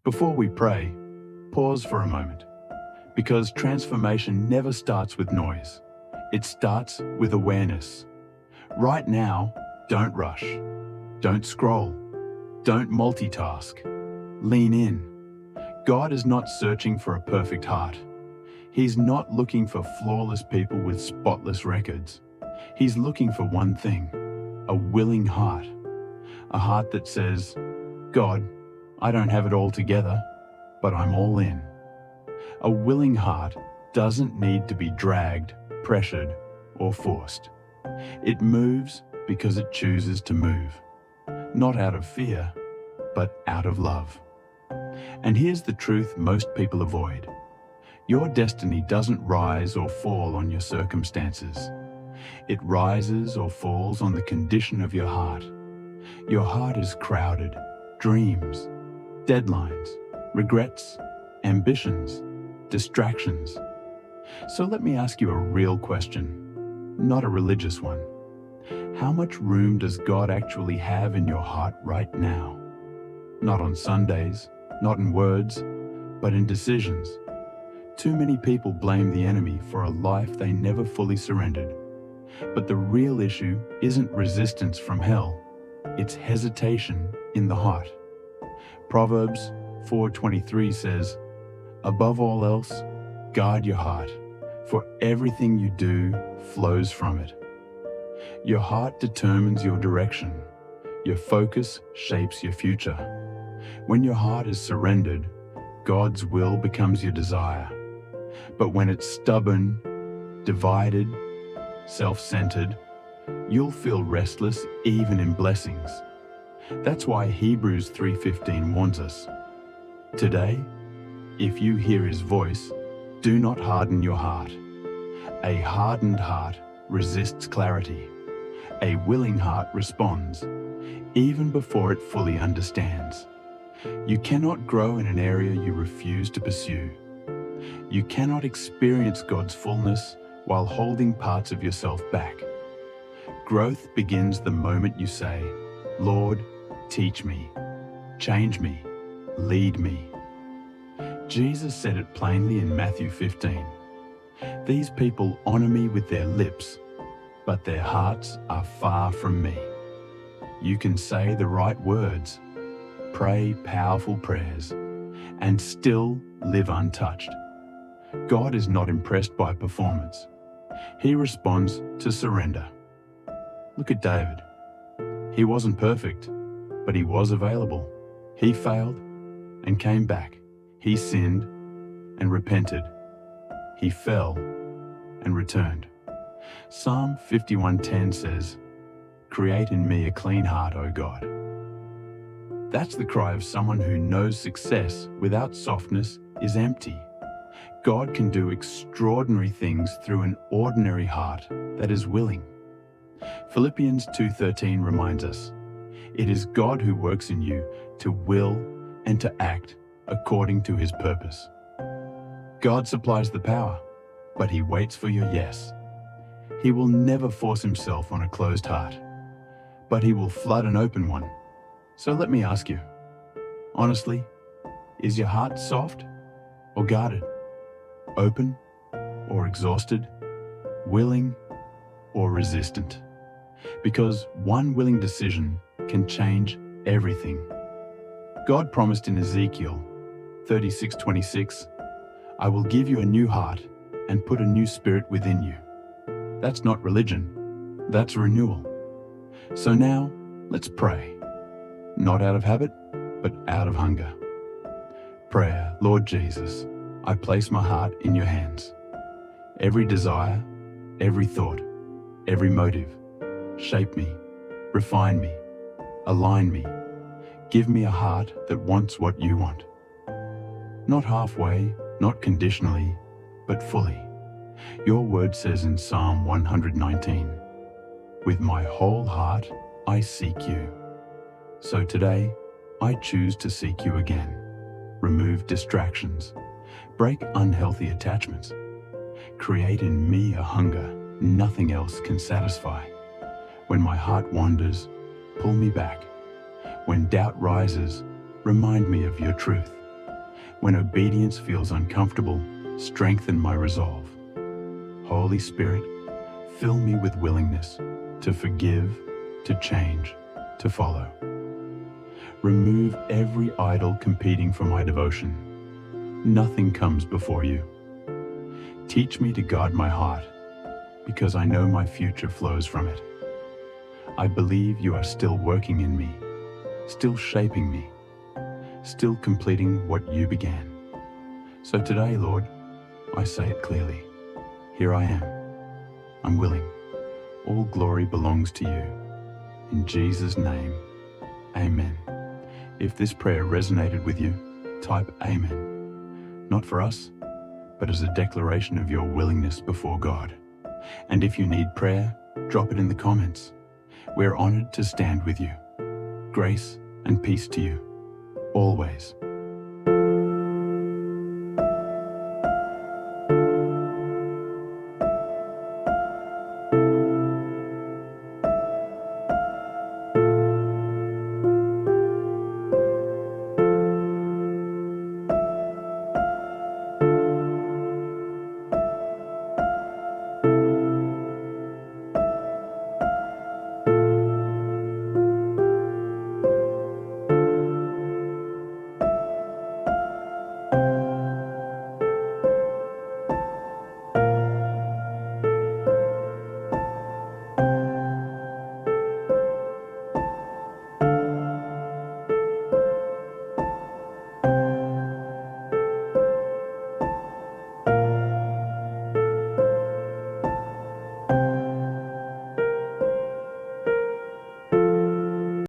Before we pray, pause for a moment, because transformation never starts with noise. It starts with awareness. Right now, don't rush. Don't scroll. Don't multitask. Lean in. God is not searching for a perfect heart. He's not looking for flawless people with spotless records. He's looking for one thing: a willing heart. A heart that says, God, I don't have it all together, but I'm all in. A willing heart doesn't need to be dragged, pressured, or forced. It moves because it chooses to move, not out of fear, but out of love. And here's the truth most people avoid. Your destiny doesn't rise or fall on your circumstances. It rises or falls on the condition of your heart. Your heart is crowded. Dreams, deadlines, regrets, ambitions, distractions. So let me ask you a real question, not a religious one. How much room does God actually have in your heart right now? Not on Sundays, not in words, but in decisions. Too many people blame the enemy for a life they never fully surrendered. But the real issue isn't resistance from hell, it's hesitation in the heart. Proverbs 4:23 says, above all else, guard your heart, for everything you do flows from it. Your heart determines your direction. Your focus shapes your future. When your heart is surrendered, God's will becomes your desire. But when it's stubborn, divided, self-centered, you'll feel restless even in blessings. That's why Hebrews 3:15 warns us. Today, if you hear his voice, do not harden your heart. A hardened heart resists clarity. A willing heart responds, even before it fully understands. You cannot grow in an area you refuse to pursue. You cannot experience God's fullness while holding parts of yourself back. Growth begins the moment you say, Lord, teach me, change me, lead me. Jesus said it plainly in Matthew 15. These people honor me with their lips, but their hearts are far from me. You can say the right words, pray powerful prayers, and still live untouched. God is not impressed by performance. He responds to surrender. Look at David. He wasn't perfect, but he was available. He failed and came back. He sinned and repented. He fell and returned. Psalm 51:10 says, create in me a clean heart, O God. That's the cry of someone who knows success without softness is empty. God can do extraordinary things through an ordinary heart that is willing. Philippians 2:13 reminds us, it is God who works in you to will and to act according to his purpose. God supplies the power, but he waits for your yes. He will never force himself on a closed heart, but he will flood an open one. So let me ask you, honestly, is your heart soft or guarded? Open or exhausted? Willing or resistant? Because one willing decision can change everything. God promised in Ezekiel 36:26, I will give you a new heart and put a new spirit within you. That's not religion, that's renewal. So now, let's pray. Not out of habit, but out of hunger. Prayer, Lord Jesus, I place my heart in your hands. Every desire, every thought, every motive, shape me, refine me, align me. Give me a heart that wants what you want. Not halfway, not conditionally, but fully. Your word says in Psalm 119, with my whole heart I seek you. So today, I choose to seek you again. Remove distractions. Break unhealthy attachments. Create in me a hunger nothing else can satisfy. When my heart wanders, pull me back. When doubt rises, remind me of your truth. When obedience feels uncomfortable, strengthen my resolve. Holy Spirit, fill me with willingness to forgive, to change, to follow. Remove every idol competing for my devotion. Nothing comes before you. Teach me to guard my heart, because I know my future flows from it. I believe you are still working in me, still shaping me, still completing what you began. So today, Lord, I say it clearly. Here I am. I'm willing. All glory belongs to you. In Jesus' name, amen. If this prayer resonated with you, type amen. Not for us, but as a declaration of your willingness before God. And if you need prayer, drop it in the comments. We're honored to stand with you. Grace and peace to you, always.